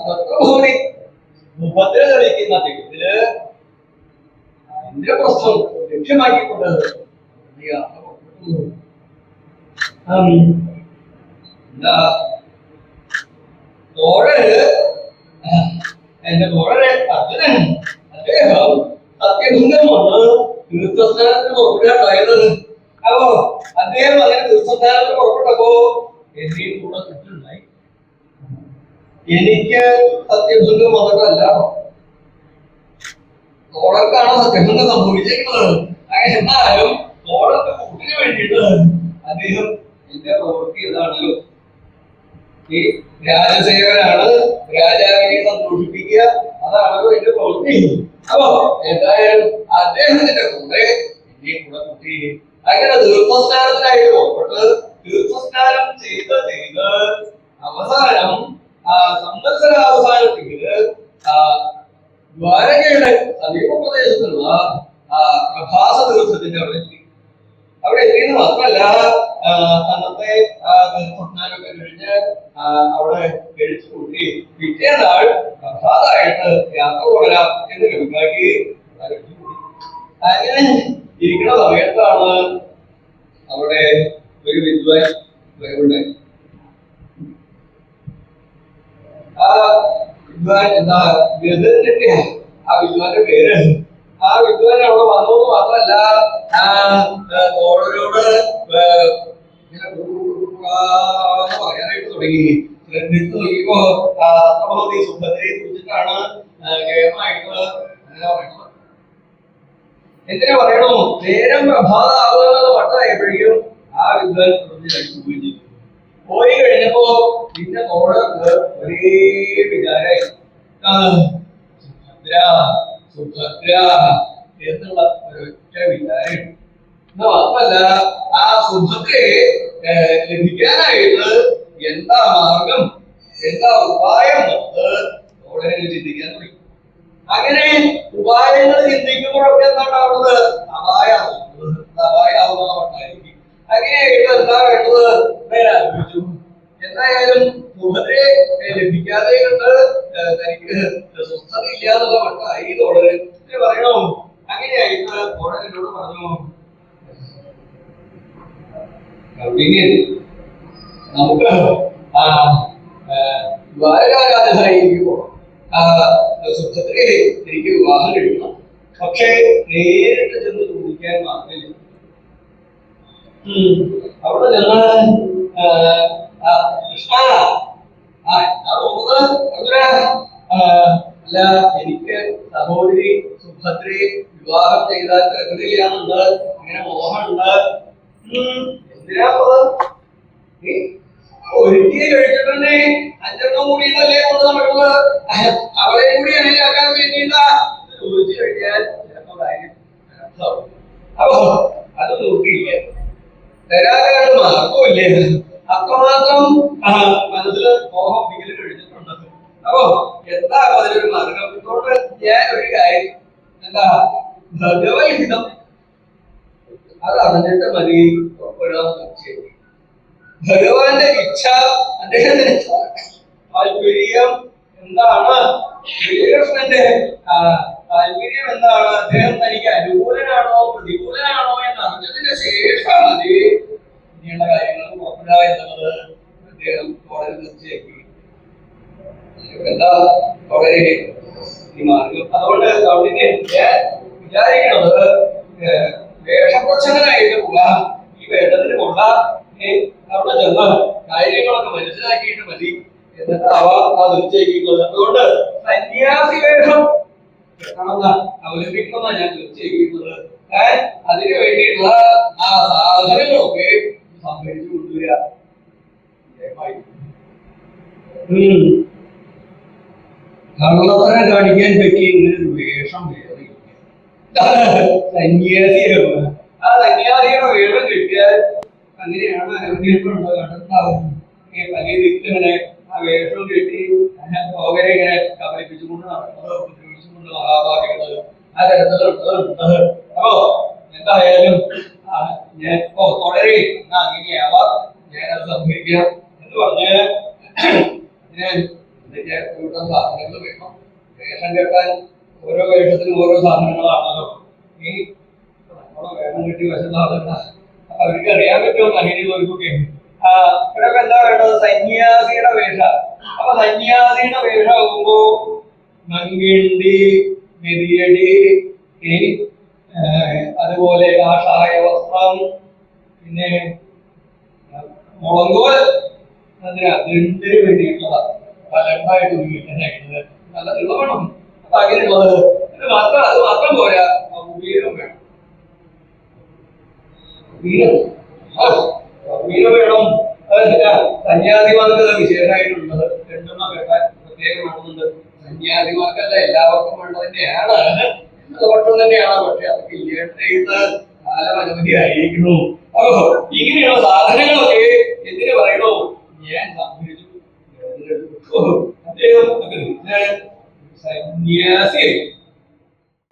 തത്വഭൂതി ഉപദ്ര തെളിക്കുന്ന തികത്തില് ഇന്ദ്രപ്രസ്ഥം ലക്ഷ്യമാക്കിക്കൊണ്ട് എന്താ തോഴര് എന്റെ തോഴര് അർജുനൻ അദ്ദേഹം സത്യഭംഗം വന്ന് തീർത്ഥസ്നാനത്തിന് പുറപ്പെടാണ്ടായത്. അപ്പോ അദ്ദേഹം അങ്ങനെ തീർത്ഥസ്നാനത്തിന് പുറപ്പെട്ടപ്പോ എന്റെയും കൂടെ തെറ്റുണ്ടായി. എനിക്ക് സത്യഭംഗം വന്നിട്ടല്ല, തോഴർക്കാണ് സത്യഭംഗം സംഭവിച്ചിരിക്കുന്നത്. എന്നാലും തോഴർക്ക് കൂട്ടിന് വേണ്ടിയിട്ട് അദ്ദേഹം എന്റെ പ്രവൃത്തി ഇതാണല്ലോ, ഈ രാജസേവനാണ്, രാജാവിനെ സന്തോഷിപ്പിക്കുക, അതാണല്ലോ എന്റെ പ്രവൃത്തി. അപ്പോ എന്തായാലും അദ്ദേഹത്തിന്റെ കൂടെ എന്റെയും കൂടെ കുട്ടി അങ്ങനെ തീർത്ഥസ്നാനത്തിനായിട്ട് പുറപ്പെട്ട് തീർത്ഥസ്നാനം ചെയ്ത് അവസാനം സംവത്സരാവസാനത്തില് ദ്വാരകയുടെ സമീപ പ്രദേശത്തുള്ള പ്രഭാസ തീർത്ഥത്തിന്റെ അവിടെ എത്തിയെന്ന് മാത്രമല്ല, അന്നത്തെ തീർത്ഥസ്നാനമൊക്കെ കഴിഞ്ഞ് അവിടെ കഴിച്ചു കൂട്ടി പിറ്റേ നാൾ പ്രഭാതമായിട്ട് യാത്ര തുടരാം എന്ന് കണക്കാക്കി അങ്ങനെ ഇരിക്കുന്ന സമയത്താണ് അവിടെ ഒരു വിദ്വാൻ ഉണ്ടായി. ആ വിദ്വാൻ എന്താ ഗദറിന്റെ ആ വിദ്വാന്റെ പേര്. ആ വിദ്വാൻ അവിടെ വന്നത് മാത്രമല്ല, തോഴരോട് പറയാനായിട്ട് തുടങ്ങി. ശ്രദ്ധിച്ചു നോക്കിയപ്പോ സപ്തഭവതി സുഭദ്രയെ കുറിച്ചിട്ടാണ് കേമായിട്ട് അങ്ങനെ പറയുന്നത്. എന്തിനാ പറയണോ, നേരം പ്രഭാതമാകുന്നത് വട്ടമായപ്പോഴേക്കും ആ വിദ്വാൻ കഴിച്ചു പോയി ചെയ്തു. പോയി കഴിഞ്ഞപ്പോ പിന്നെ തോഴർക്ക് ഒരേ വിചാരമായി, സുഭദ്ര സുഭദ്ര എന്നുള്ള ഒരൊറ്റ വിചാരം. എന്ന് മാത്രമല്ല, ആ സുഭദ്രയെ ലഭിക്കാനായിട്ട് എന്താ മാർഗം, എന്താ ഉപായം തോഴനെ ചിന്തിക്കാൻ തുടങ്ങി. അങ്ങനെ ഉപായങ്ങൾ ചിന്തിക്കുമ്പോഴൊക്കെ എന്താണാവുന്നത്, അപായാവുന്ന മട്ടായിരിക്കും. അങ്ങനെയായിട്ട് എന്താ വേണ്ടത് നേരെ ആലോചിച്ചു. എന്തായാലും സുഭദ്രയെ ലഭിക്കാതെ കൊണ്ട് തനിക്ക് സ്വസ്ഥത ഇല്ല എന്നുള്ള മട്ടായി തോഴര്. പറയണോ, അങ്ങനെയായിട്ട് തോഴനോട് പറഞ്ഞു, നമുക്ക് ദ്വാരകാരാധനായിരിക്കും പോകണം. സുഭദ്രയെ എനിക്ക് വിവാഹം കഴിക്കണം, പക്ഷെ നേരിട്ട് ചെന്ന് ചോദിക്കാൻ മാത്രമില്ല. അവിടെ ചെന്ന് കൃഷ്ണ എന്താ തോന്നുന്നത്, അല്ല എനിക്ക് സഹോദരി സുഭദ്രയെ വിവാഹം ചെയ്താൽ പ്രകൃതിയാണുണ്ട്, അങ്ങനെ മോഹമുണ്ട്. എന്തിനാ ഒരുക്കിയെ കഴിച്ചിട്ടുണ്ടേ അഞ്ചെണ്ണം കൂടിയിട്ടല്ലേ കൊണ്ട് നടക്കുന്നത്, അവളെ കൂടി ഇണയാക്കാൻ വേണ്ടിയിട്ടാ ചോദിച്ചു കഴിഞ്ഞാൽ ചിലപ്പോ കാര്യം. അപ്പോ അത് നോക്കിയില്ല, തരാകാരുടെ മാർഗമില്ലേ, അത്രമാത്രം മനസ്സില് മോഹം പിടിക്കൽ കഴിഞ്ഞിട്ടുണ്ട്. അപ്പോ എന്താ അതിലൊരു മാർഗം? ഇതുകൊണ്ട് ഞാൻ ഒരു കാര്യം, എന്താ ഭഗവത്ഹിതം അത് അറിഞ്ഞിട്ട് മതി പുറപ്പെടാൻ തീർച്ചയായും. ഭഗവാന്റെ ഇച്ഛ, അദ്ദേഹത്തിന്റെ താല്പര്യം എന്താണ്, ശ്രീകൃഷ്ണന്റെ താല്പര്യം എന്താണ്, അദ്ദേഹം തനിക്ക് അനുകൂലനാണോ പ്രതികൂലനാണോ എന്ന് അറിഞ്ഞതിന് ശേഷം മതി ഇങ്ങനെയുള്ള കാര്യങ്ങൾ പുറപ്പെടുക എന്നുള്ളത് അദ്ദേഹം വളരെ തീർച്ചയാക്കി. എന്താ വളരെ ഈ മാർഗം. അതുകൊണ്ട് അവിടെ വിചാരിക്കുന്നത് വേഷപ്രച്ഛന്നനായിട്ട് പോക, ഈ വേഷത്തിന് കൊണ്ട അവിടെ ചെന്ന് കാര്യങ്ങളൊക്കെ മനസ്സിലാക്കിയിട്ട് മതി എന്നിട്ട് അവ തീർച്ചയാക്കിയിട്ടുള്ളത്. അതുകൊണ്ട് സന്യാസി വേഷം അവലംബിക്കുന്ന ഞാൻ തീർച്ചയാക്കിയിട്ടുള്ളത്. അതിനു വേണ്ടിയിട്ടുള്ള ആ സാധനങ്ങളൊക്കെ സംഭരിച്ചു കൊണ്ടുവരിക. കള്ളത്തരം കാണിക്കാൻ പറ്റിയ ഇങ്ങനെ ഒരു വേഷം വേറെ സന്യാസിയാണ്. ആ സന്യാസിയുടെ വേഷം കിട്ടിയാൽ അങ്ങനെയാണ് അരവ്യങ്ങളുണ്ടോ കണ്ടെത്താവും. പല ദിക്കിങ്ങനെ ആ വേഷം കെട്ടി ലോകരെ ഇങ്ങനെ കബളിപ്പിച്ചുകൊണ്ട് നടക്കുന്നത്, ഉപദ്രവിച്ചുകൊണ്ട് മഹാഭാഗ്യങ്ങള് ആ തരത്തിലുണ്ട്. അപ്പോ എന്തായാലും ഞാൻ തുടരെ അങ്ങനെയാവാം, ഞാനത് സംഭവിക്കാം എന്ന് പറഞ്ഞ് ഇതിന്റെ കൂട്ടം സാധനങ്ങൾ വേണം. വേഷം കെട്ടാൻ ഓരോ വേഷത്തിനും ഓരോ സാധനങ്ങളാണല്ലോ. ഈ നമ്മളെ വേഷം കെട്ടി വശുള്ള ആളുകളാ, അവർക്ക് അറിയാൻ പറ്റുമോ മഹിനികൾക്കൊക്കെ. ഇവിടെയൊക്കെ എന്താ വേണ്ടത്? സന്യാസിയുടെ വേഷ. അപ്പൊ സന്യാസിയുടെ വേഷമാകുമ്പോ നങ്കിണ്ടി, മെതിയടി, അതുപോലെ കാഷായ വസ്ത്രം, പിന്നെ മുളങ്കോൽ. അതിന് ദണ്ടിന് വേണ്ടിയിട്ടുള്ളതാണ്. രണ്ടായിട്ട് ഉപയോഗിക്കാനായിട്ടുള്ളത് നല്ല തെളിവ് വേണം. അപ്പൊ അങ്ങനെയുള്ളത് അത് മാത്രം പോരാ, വീരം വേണം. വീരം വീരം വേണം. സന്യാസിമാർക്ക് വിശേഷമായിട്ടുള്ളത് രണ്ടെണ്ണം കേട്ടാൽ പ്രത്യേകം വേണമെന്നുണ്ട്. സന്യാസിമാർക്കല്ല, എല്ലാവർക്കും വേണ്ടത് തന്നെയാണ് എന്നത് പക്ഷം തന്നെയാണ്. പക്ഷെ അതൊക്കെ ഇല്ലേണ്ട കാലമനവധി ആയിരിക്കുന്നു. അപ്പോ ഇങ്ങനെയുള്ള സാധനങ്ങളൊക്കെ എന്തിനു പറയണോ? ഞാൻ സംഭരിച്ചു. അദ്ദേഹം സന്യാസി